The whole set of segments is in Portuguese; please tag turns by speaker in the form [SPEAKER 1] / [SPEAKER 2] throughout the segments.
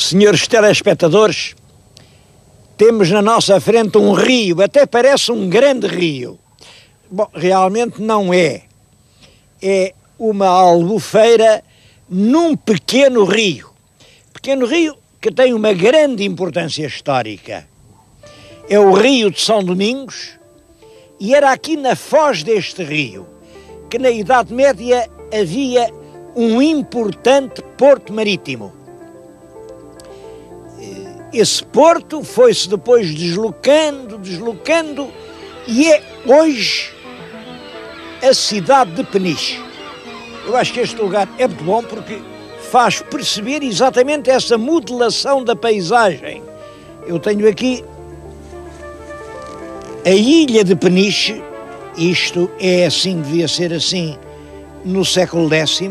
[SPEAKER 1] Senhores telespectadores, temos na nossa frente um rio, até parece um grande rio. Bom, realmente não é. É uma albufeira num pequeno rio. Pequeno rio que tem uma grande importância histórica. É o Rio de São Domingos e era aqui na foz deste rio que na Idade Média havia um importante porto marítimo. Esse porto foi-se depois deslocando e é hoje a cidade de Peniche. Eu acho que este lugar é muito bom porque faz perceber exatamente essa modelação da paisagem. Eu tenho aqui a ilha de Peniche, isto é assim, devia ser assim no século X.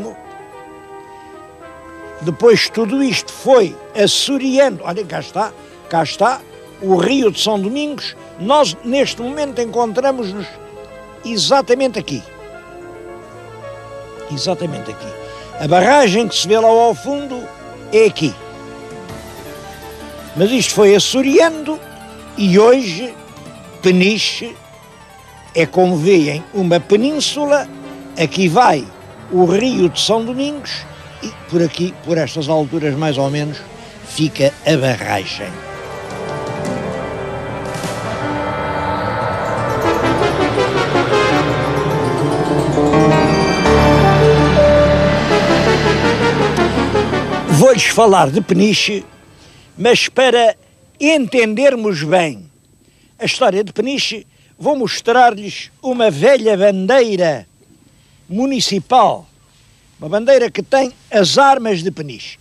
[SPEAKER 1] Depois tudo isto foi assoreando. Olha, cá está o Rio de São Domingos. Nós neste momento encontramos-nos exatamente aqui. Exatamente aqui. A barragem que se vê lá ao fundo é aqui. Mas isto foi assoreando e hoje Peniche é, como veem, uma península. Aqui vai o Rio de São Domingos e por aqui, por estas alturas mais ou menos, fica a barragem. Vou-lhes falar de Peniche, mas para entendermos bem a história de Peniche, vou mostrar-lhes uma velha bandeira municipal, uma bandeira que tem as armas de Peniche.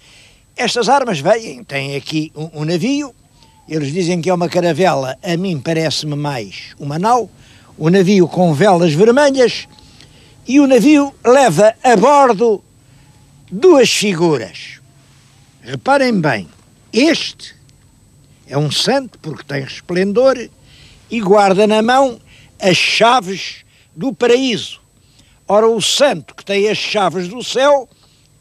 [SPEAKER 1] Estas armas têm aqui um navio, eles dizem que é uma caravela, a mim parece-me mais uma nau, o navio com velas vermelhas, e o navio leva a bordo duas figuras. Reparem bem, este é um santo porque tem resplendor e guarda na mão as chaves do paraíso. Ora, o santo que tem as chaves do céu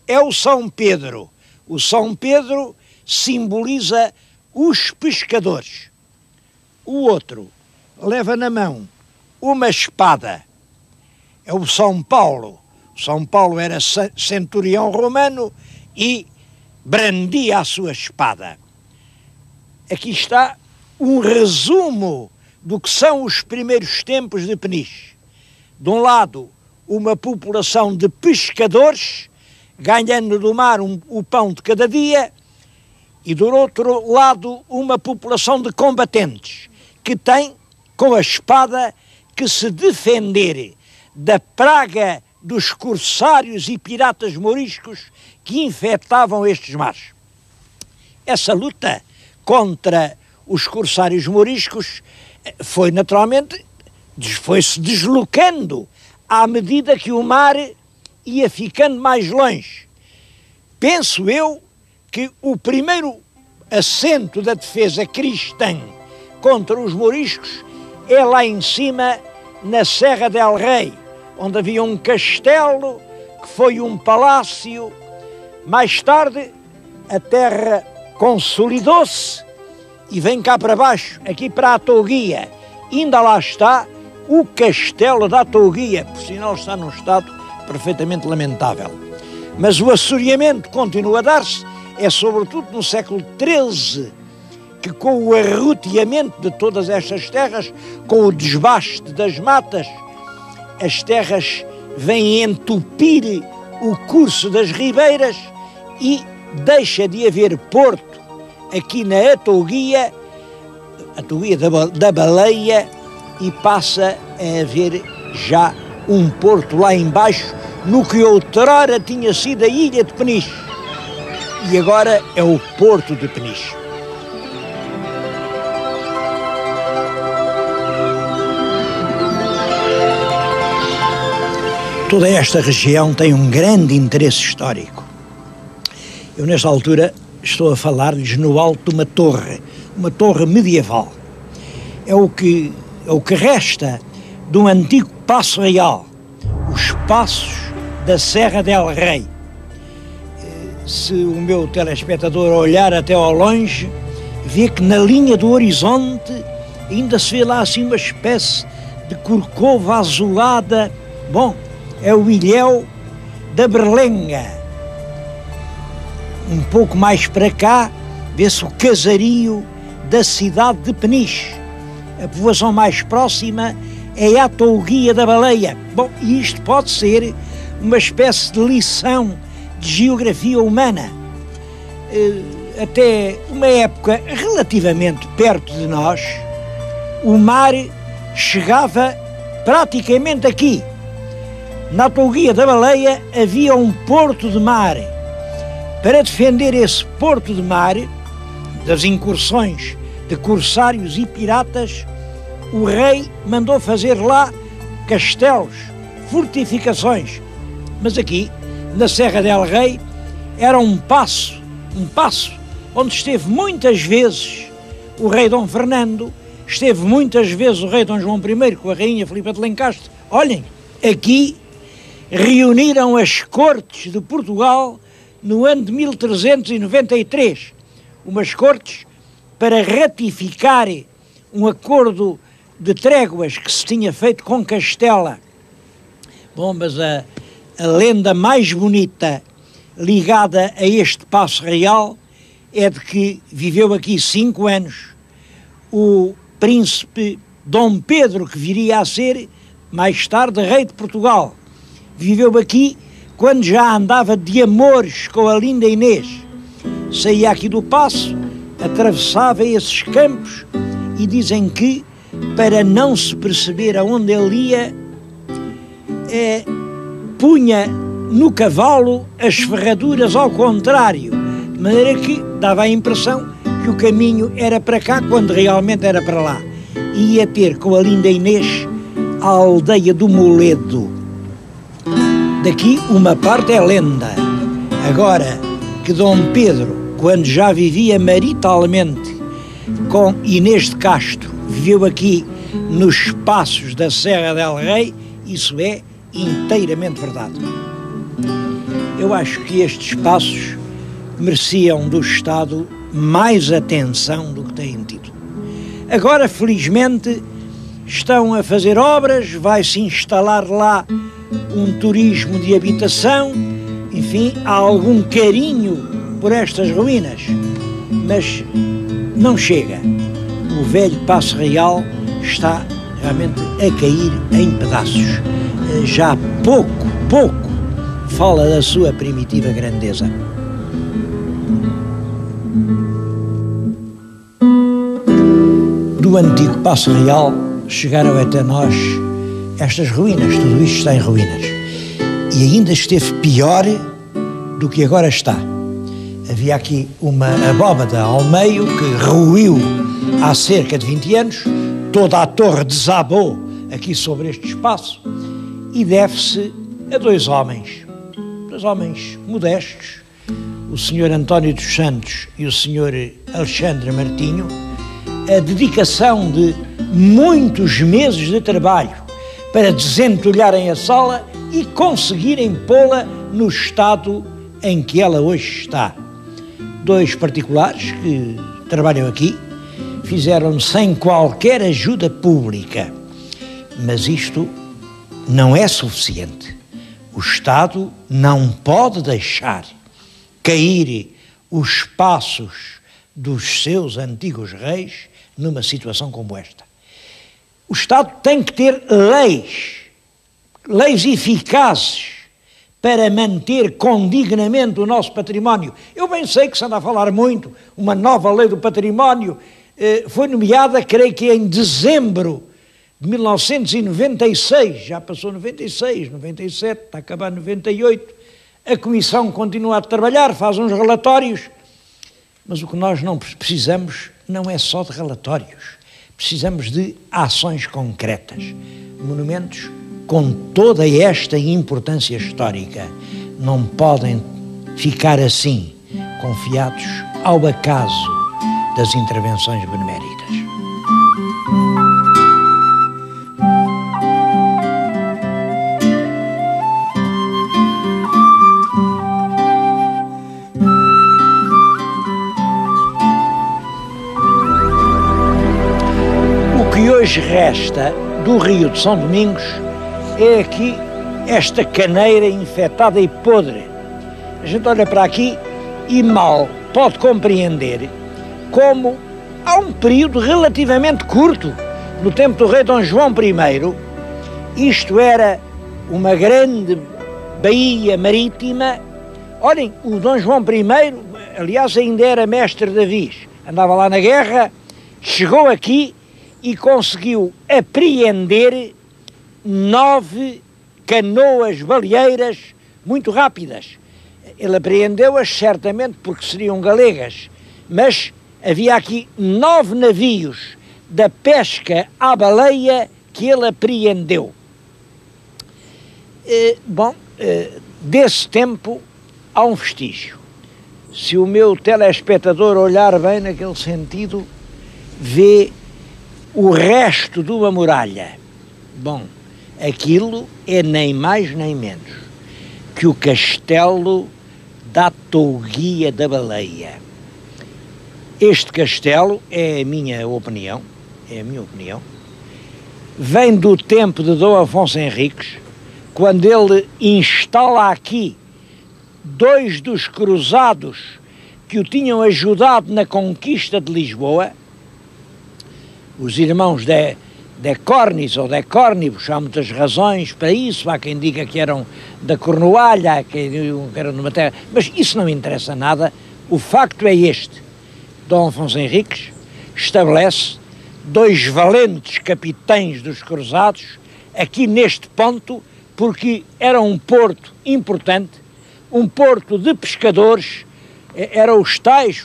[SPEAKER 1] é o São Pedro. O São Pedro simboliza os pescadores. O outro leva na mão uma espada. É o São Paulo. O São Paulo era centurião romano e brandia a sua espada. Aqui está um resumo do que são os primeiros tempos de Peniche. De um lado, uma população de pescadores, ganhando do mar o pão de cada dia, e do outro lado, uma população de combatentes, que tem, com a espada, que se defender da praga dos corsários e piratas mouriscos que infectavam estes mares. Essa luta contra os corsários mouriscos foi naturalmente, foi-se deslocando à medida que o mar ia ficando mais longe. Penso eu que o primeiro assento da defesa cristã contra os mouriscos é lá em cima, na Serra del Rei, onde havia um castelo que foi um palácio. Mais tarde, a terra consolidou-se e vem cá para baixo, aqui para a Touguia. Ainda lá está o castelo da Touguia, por sinal está num estado perfeitamente lamentável. Mas o assoreamento continua a dar-se, é sobretudo no século XIII, que com o arroteamento de todas estas terras, com o desbaste das matas, as terras vêm entupir o curso das ribeiras e deixa de haver porto aqui na Atouguia, da Baleia, e passa a haver já um porto lá embaixo, no que outrora tinha sido a ilha de Peniche, e agora é o porto de Peniche. Toda esta região tem um grande interesse histórico. Eu, nesta altura, estou a falar-lhes no alto de uma torre medieval. É o que resta de um antigo paço real, os passos da Serra del Rei. se o meu telespectador olhar até ao longe, vê que na linha do horizonte ainda se vê lá assim uma espécie de corcova azulada. Bom, é o ilhéu da Berlenga. Um pouco mais para cá, vê-se o casario da cidade de Peniche. A povoação mais próxima é a Touguia da Baleia. Bom, e isto pode ser uma espécie de lição de geografia humana. Até uma época relativamente perto de nós, o mar chegava praticamente aqui. Na Touguia da Baleia havia um porto de mar. Para defender esse porto de mar das incursões de corsários e piratas, o rei mandou fazer lá castelos, fortificações. Mas aqui, na Serra del Rei, era um passo onde esteve muitas vezes o rei Dom Fernando, esteve muitas vezes o rei Dom João I com a rainha Filipa de Lencastre. Olhem, aqui reuniram as cortes de Portugal no ano de 1393, umas cortes para ratificar um acordo de tréguas que se tinha feito com Castela. Bom, mas a lenda mais bonita ligada a este passo real é de que viveu aqui 5 anos o príncipe Dom Pedro, que viria a ser mais tarde rei de Portugal. Viveu aqui quando já andava de amores com a linda Inês. Saía aqui do passo, atravessava esses campos e dizem que, para não se perceber aonde ele ia, punha no cavalo as ferraduras ao contrário, de maneira que dava a impressão que o caminho era para cá, quando realmente era para lá. E ia ter com a linda Inês a aldeia do Moledo. Daqui uma parte é lenda. Agora que Dom Pedro, quando já vivia maritalmente com Inês de Castro, viveu aqui nos passos da Serra del Rei, isso é inteiramente verdade. Eu acho que estes passos mereciam do Estado mais atenção do que têm tido. Agora, felizmente, estão a fazer obras, vai-se instalar lá um turismo de habitação, enfim, há algum carinho por estas ruínas, mas não chega. O velho Passo Real está realmente a cair em pedaços. Já pouco fala da sua primitiva grandeza. Do antigo Passo Real chegaram até nós estas ruínas, tudo isto está em ruínas. E ainda esteve pior do que agora está. Havia aqui uma abóbada ao meio que ruiu há cerca de 20 anos, toda a torre desabou aqui sobre este espaço e deve-se a dois homens modestos, o Sr. António dos Santos e o Sr. Alexandre Martinho, a dedicação de muitos meses de trabalho para desentulharem a sala e conseguirem pô-la no estado em que ela hoje está. Dois particulares que trabalham aqui fizeram sem qualquer ajuda pública, mas isto não é suficiente. O Estado não pode deixar cair os passos dos seus antigos reis numa situação como esta. O Estado tem que ter leis eficazes para manter condignamente o nosso património. Eu bem sei que se anda a falar muito, uma nova lei do património foi nomeada, creio que em dezembro de 1996, já passou 96, 97, está a acabar 98, a Comissão continua a trabalhar, faz uns relatórios, mas o que nós não precisamos não é só de relatórios, precisamos de ações concretas. Monumentos com toda esta importância histórica não podem ficar assim, confiados ao acaso das intervenções beneméritas. nos resta do Rio de São Domingos é aqui esta caneira infectada e podre. A gente olha para aqui e mal pode compreender como há um período relativamente curto, no tempo do rei Dom João I, isto era uma grande baía marítima. Olhem, o Dom João I, aliás, ainda era mestre de navios, andava lá na guerra, chegou aqui e conseguiu apreender 9 canoas baleeiras muito rápidas. Ele apreendeu-as certamente porque seriam galegas, mas havia aqui 9 navios da pesca à baleia que ele apreendeu. Desse tempo há um vestígio. Se o meu telespectador olhar bem naquele sentido, vê o resto de uma muralha. Bom, aquilo é nem mais nem menos que o castelo da Touguia da Baleia. Este castelo, é a minha opinião, vem do tempo de Dom Afonso Henriques, quando ele instala aqui 2 dos cruzados que o tinham ajudado na conquista de Lisboa, os irmãos de Cornis ou de Córnibus. Há muitas razões para isso, há quem diga que eram da Cornualha, há quem diga que eram numa terra, mas isso não interessa nada. O facto é este: Dom Afonso Henriques estabelece 2 valentes capitães dos cruzados aqui neste ponto, porque era um porto importante, um porto de pescadores, eram os tais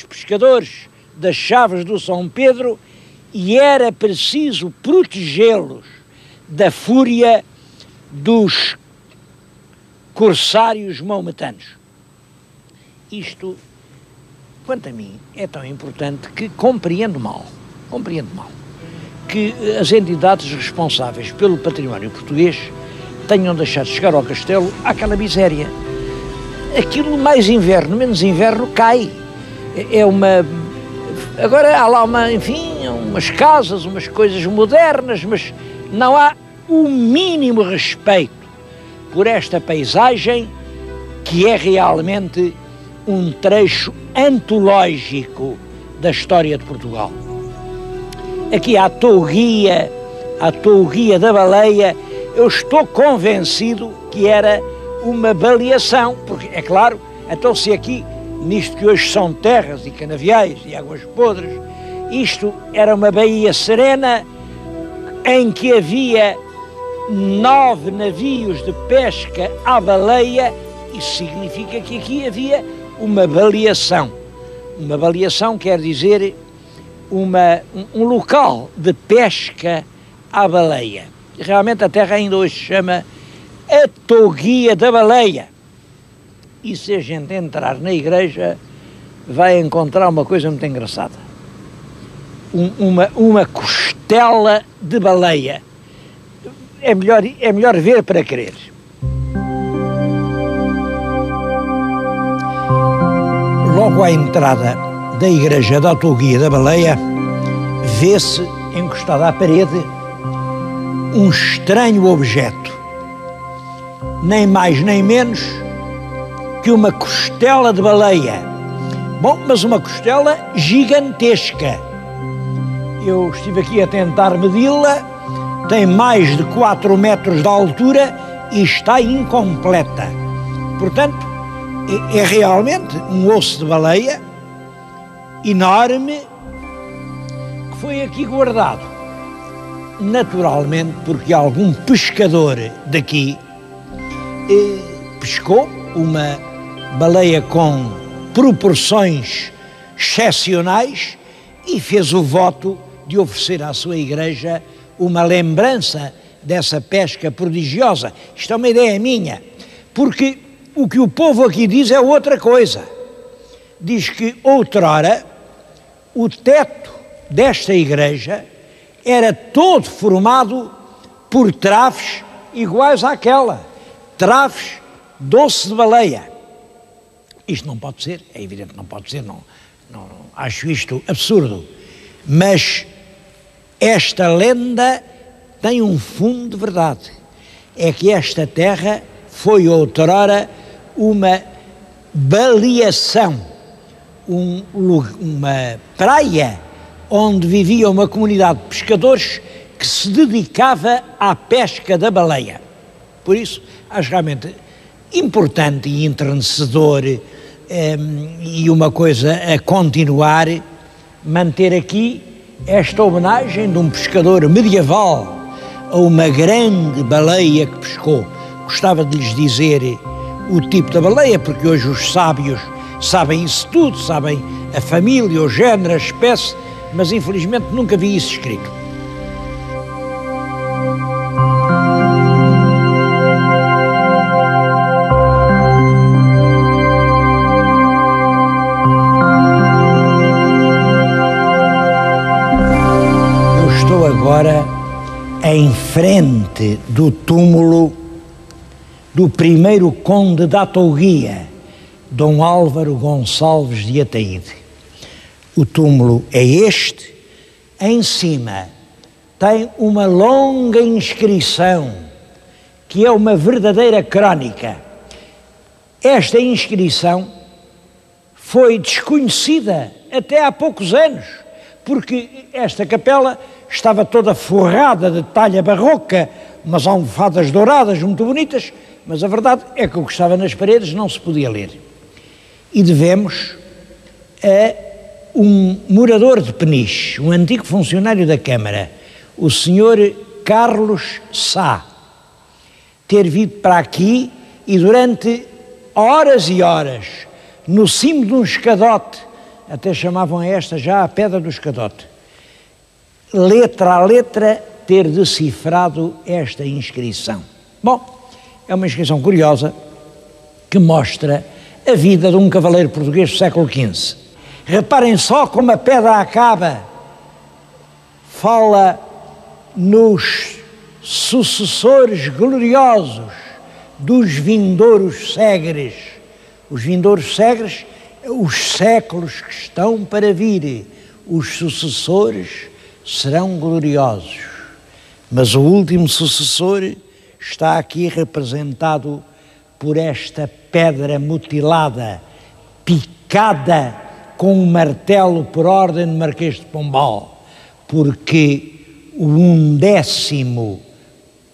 [SPEAKER 1] pescadores das chaves do São Pedro, e era preciso protegê-los da fúria dos corsários maometanos. Isto, quanto a mim, é tão importante que compreendo mal que as entidades responsáveis pelo património português tenham deixado de chegar ao castelo àquela miséria. Aquilo, mais inverno, menos inverno, cai. Agora há lá umas casas, umas coisas modernas, mas não há o mínimo respeito por esta paisagem, que é realmente um trecho antológico da história de Portugal. Aqui há a Touguia da Baleia. Eu estou convencido que era uma baleação, porque, é claro, então se aqui, nisto que hoje são terras e canaviais e águas podres, isto era uma baía serena em que havia 9 navios de pesca à baleia. Isso significa que aqui havia uma baleação. Uma baleação quer dizer um local de pesca à baleia. Realmente a terra ainda hoje se chama a Touguia da Baleia. E se a gente entrar na igreja, vai encontrar uma coisa muito engraçada. Uma costela de baleia. É melhor ver para crer. Logo à entrada da igreja da Touguia da Baleia, vê-se, encostado à parede, um estranho objeto. Nem mais nem menos que uma costela de baleia. Bom, mas uma costela gigantesca. Eu estive aqui a tentar medi-la, tem mais de 4 metros de altura e está incompleta. Portanto, é realmente um osso de baleia enorme que foi aqui guardado. Naturalmente, porque algum pescador daqui pescou uma baleia com proporções excepcionais e fez o voto de oferecer à sua igreja uma lembrança dessa pesca prodigiosa. Isto é uma ideia minha, porque o que o povo aqui diz é outra coisa. Diz que outrora o teto desta igreja era todo formado por traves iguais àquela, traves de osso de baleia. Isto não pode ser, é evidente que não pode ser, não acho isto absurdo, mas esta lenda tem um fundo de verdade. É que esta terra foi outrora uma baleação, uma praia onde vivia uma comunidade de pescadores que se dedicava à pesca da baleia. Por isso, acho realmente importante e entrenecedor e uma coisa a continuar, manter aqui esta homenagem de um pescador medieval a uma grande baleia que pescou. Gostava de lhes dizer o tipo da baleia, porque hoje os sábios sabem isso tudo, sabem a família, o género, a espécie, mas infelizmente nunca vi isso escrito. Eu estou agora em frente do túmulo do primeiro conde da Atouguia, Dom Álvaro Gonçalves de Ataíde. O túmulo é este. Em cima tem uma longa inscrição, que é uma verdadeira crónica. Esta inscrição foi desconhecida até há poucos anos, porque esta capela estava toda forrada de talha barroca, umas almofadas douradas muito bonitas, mas a verdade é que o que estava nas paredes não se podia ler. E devemos a um morador de Peniche, um antigo funcionário da Câmara, o senhor Carlos Sá, ter vindo para aqui e durante horas e horas, no cimo de um escadote, até chamavam esta já a Pedra do Escadote, letra a letra, ter decifrado esta inscrição. Bom, é uma inscrição curiosa que mostra a vida de um cavaleiro português do século XV. Reparem só como a pedra acaba. Fala nos sucessores gloriosos dos vindouros segres. Os vindouros segres, os séculos que estão para vir. Os sucessores serão gloriosos. Mas o último sucessor está aqui representado por esta pedra mutilada, picada com um martelo por ordem do Marquês de Pombal, porque o 11º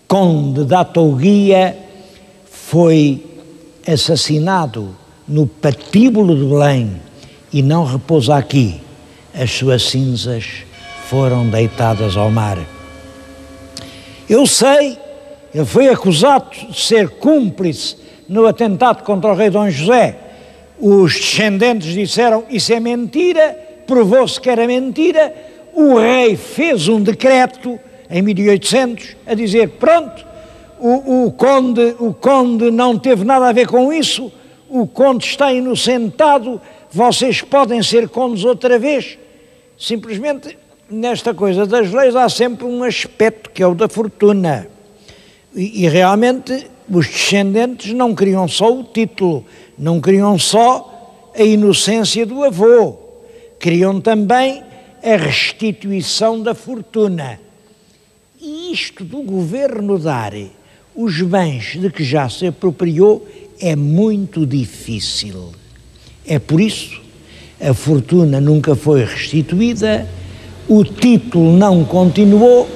[SPEAKER 1] conde da Atouguia foi assassinado no patíbulo de Belém e não repousa aqui. As suas cinzas foram deitadas ao mar. Eu sei, ele foi acusado de ser cúmplice no atentado contra o rei Dom José. Os descendentes disseram isso é mentira, provou-se que era mentira. O rei fez um decreto em 1800 a dizer pronto, o conde não teve nada a ver com isso, o conde está inocentado, vocês podem ser condes outra vez. Simplesmente nesta coisa das leis há sempre um aspecto que é o da fortuna e realmente os descendentes não queriam só o título, não queriam só a inocência do avô, queriam também a restituição da fortuna. E isto do governo dar os bens de que já se apropriou é muito difícil. É por isso a fortuna nunca foi restituída, o título não continuou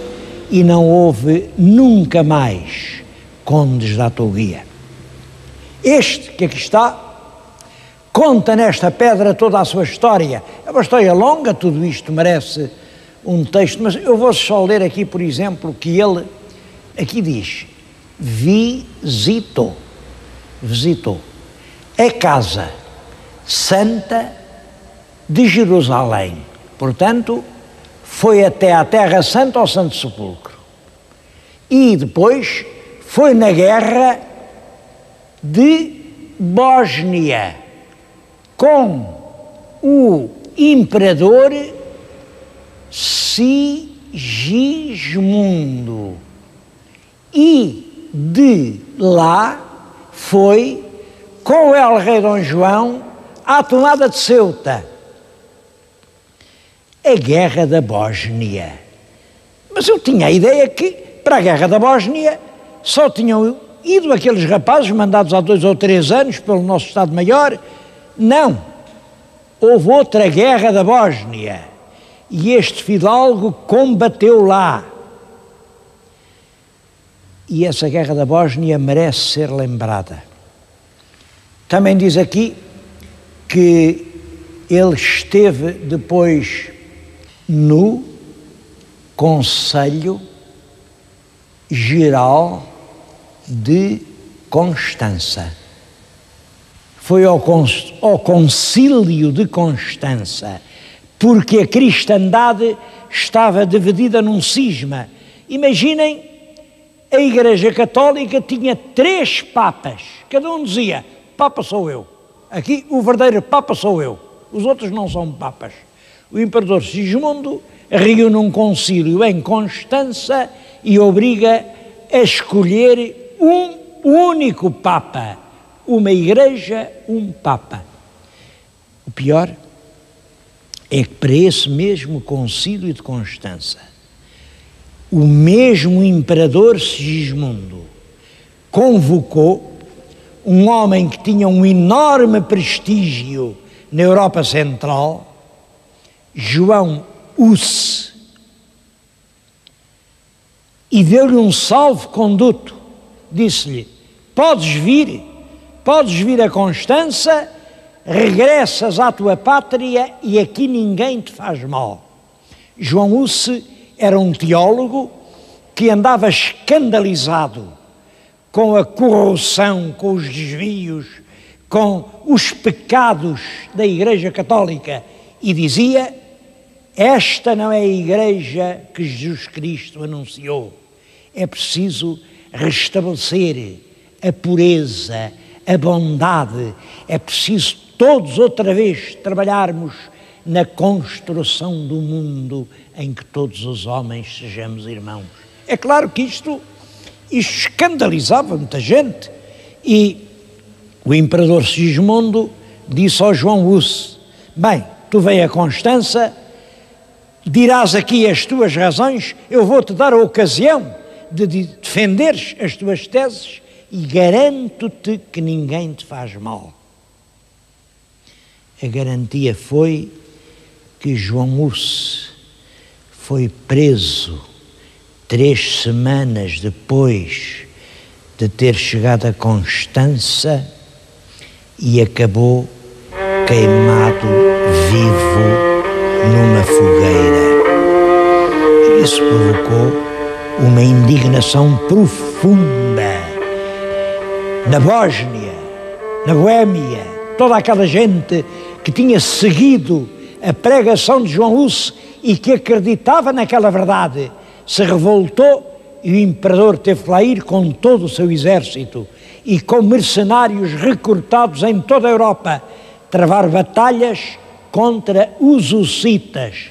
[SPEAKER 1] e não houve nunca mais condes da Atouguia. Este que aqui está conta nesta pedra toda a sua história. É uma história longa, tudo isto merece um texto, mas eu vou só ler aqui, por exemplo, que ele aqui diz: visitou a casa santa de Jerusalém. Portanto, foi até à Terra Santa, ao Santo Sepulcro. E depois foi na guerra de Bósnia com o imperador Sigismundo. E de lá foi com o el-rei Dom João à tomada de Ceuta. A guerra da Bósnia Mas eu tinha a ideia que, para a Guerra da Bósnia, só tinham ido aqueles rapazes mandados há 2 ou 3 anos pelo nosso Estado-Maior. Não. Houve outra Guerra da Bósnia e este fidalgo combateu lá. E essa Guerra da Bósnia merece ser lembrada. Também diz aqui que ele esteve depois no Conselho Geral de Constança. Foi ao Concílio de Constança, porque a cristandade estava dividida num cisma. Imaginem, a Igreja Católica tinha 3 papas, cada um dizia, Papa sou eu, aqui o verdadeiro Papa sou eu, os outros não são papas. O Imperador Sigismundo reúne um concílio em Constança e obriga a escolher um único Papa, uma Igreja, um Papa. O pior é que para esse mesmo concílio de Constança, o mesmo Imperador Sigismundo convocou um homem que tinha um enorme prestígio na Europa Central, João Hus, e deu-lhe um salvo-conduto. Disse-lhe, podes vir a Constança, regressas à tua pátria e aqui ninguém te faz mal. João Hus era um teólogo que andava escandalizado com a corrupção, com os desvios, com os pecados da Igreja Católica e dizia, esta não é a Igreja que Jesus Cristo anunciou. É preciso restabelecer a pureza, a bondade, é preciso todos outra vez trabalharmos na construção do mundo em que todos os homens sejamos irmãos. É claro que isto escandalizava muita gente e o Imperador Sigismundo disse ao João Hus, bem, tu vem a Constança, dirás aqui as tuas razões, eu vou-te dar a ocasião de defenderes as tuas teses e garanto-te que ninguém te faz mal. A garantia foi que João Hus foi preso 3 semanas depois de ter chegado a Constança e acabou queimado vivo numa fogueira. Isso provocou uma indignação profunda na Bósnia, na Boémia, toda aquela gente que tinha seguido a pregação de João Hus e que acreditava naquela verdade, se revoltou e o imperador teve que lá ir com todo o seu exército e com mercenários recrutados em toda a Europa, travar batalhas contra os hussitas.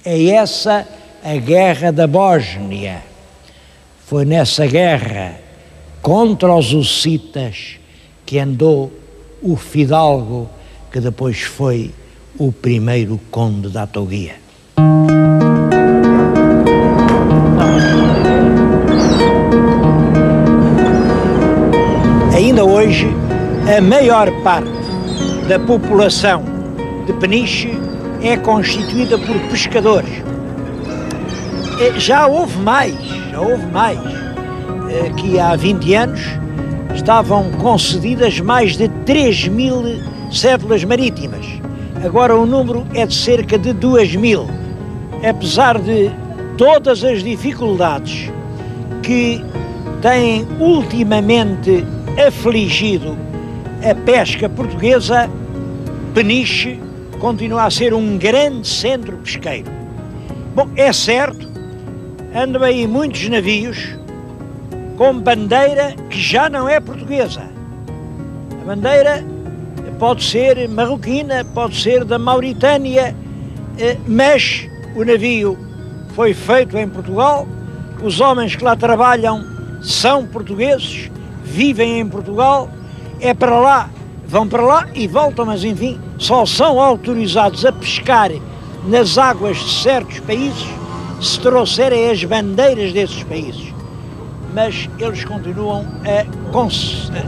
[SPEAKER 1] É essa a Guerra da Bósnia. Foi nessa guerra contra os hussitas que andou o fidalgo que depois foi o primeiro conde da Toguia. Ainda hoje, a maior parte da população de Peniche é constituída por pescadores. Já houve mais, que há 20 anos estavam concedidas mais de 3.000 cédulas marítimas. Agora o número é de cerca de 2.000. Apesar de todas as dificuldades que têm ultimamente afligido a pesca portuguesa, Peniche continua a ser um grande centro pesqueiro. Bom, é certo, andam aí muitos navios com bandeira que já não é portuguesa. A bandeira pode ser marroquina, pode ser da Mauritânia, mas o navio foi feito em Portugal, os homens que lá trabalham são portugueses, vivem em Portugal, é para lá, vão para lá e voltam, mas enfim, só são autorizados a pescar nas águas de certos países se trouxerem as bandeiras desses países, mas eles continuam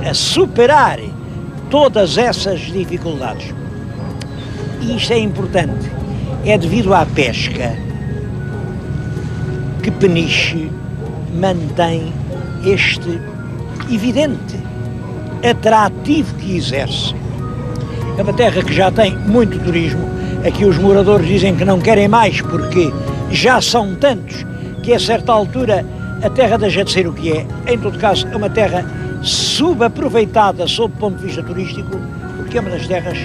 [SPEAKER 1] a superar todas essas dificuldades. E isto é importante, é devido à pesca que Peniche mantém este evidente atrativo que exerce. É uma terra que já tem muito turismo. Aqui os moradores dizem que não querem mais porque já são tantos que a certa altura a terra deixa de ser o que é. Em todo caso, é uma terra subaproveitada sob o ponto de vista turístico, porque é uma das terras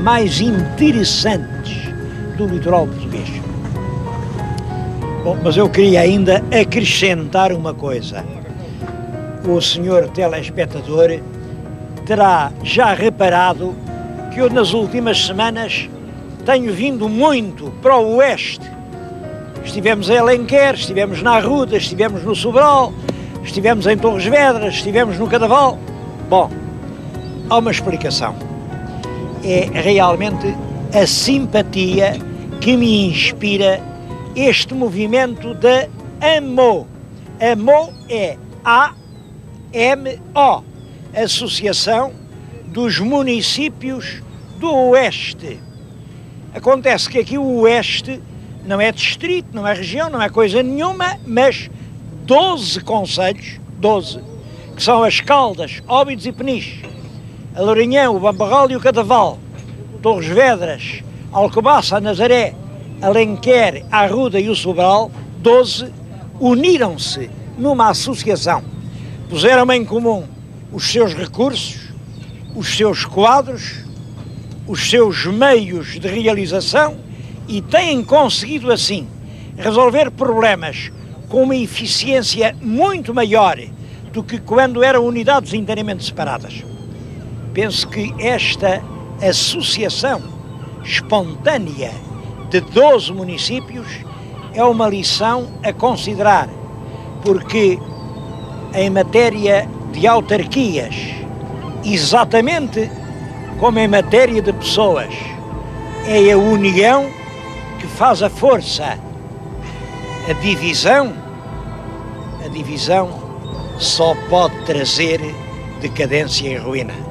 [SPEAKER 1] mais interessantes do litoral português. Bom, mas eu queria ainda acrescentar uma coisa. O senhor telespectador terá já reparado que eu nas últimas semanas tenho vindo muito para o oeste. Estivemos em Alenquer, estivemos na Arruda, estivemos no Sobral, estivemos em Torres Vedras, estivemos no Cadaval. Bom, há uma explicação. É realmente a simpatia que me inspira este movimento de AMO. AMO é A-M-O, Associação dos Municípios do Oeste. Acontece que aqui o Oeste não é distrito, não é região, não é coisa nenhuma, mas 12 concelhos, 12, que são as Caldas, Óbidos e Peniche, a Lourinhã, o Bambarral e o Cadaval, Torres Vedras, Alcobaça, Nazaré, Alenquer, a Arruda e o Sobral, 12, uniram-se numa associação, puseram em comum os seus recursos, os seus quadros, os seus meios de realização e têm conseguido assim resolver problemas com uma eficiência muito maior do que quando eram unidades inteiramente separadas. Penso que esta associação espontânea de 12 municípios é uma lição a considerar, porque em matéria de autarquias, exatamente como em matéria de pessoas, é a união que faz a força. A divisão só pode trazer decadência e ruína.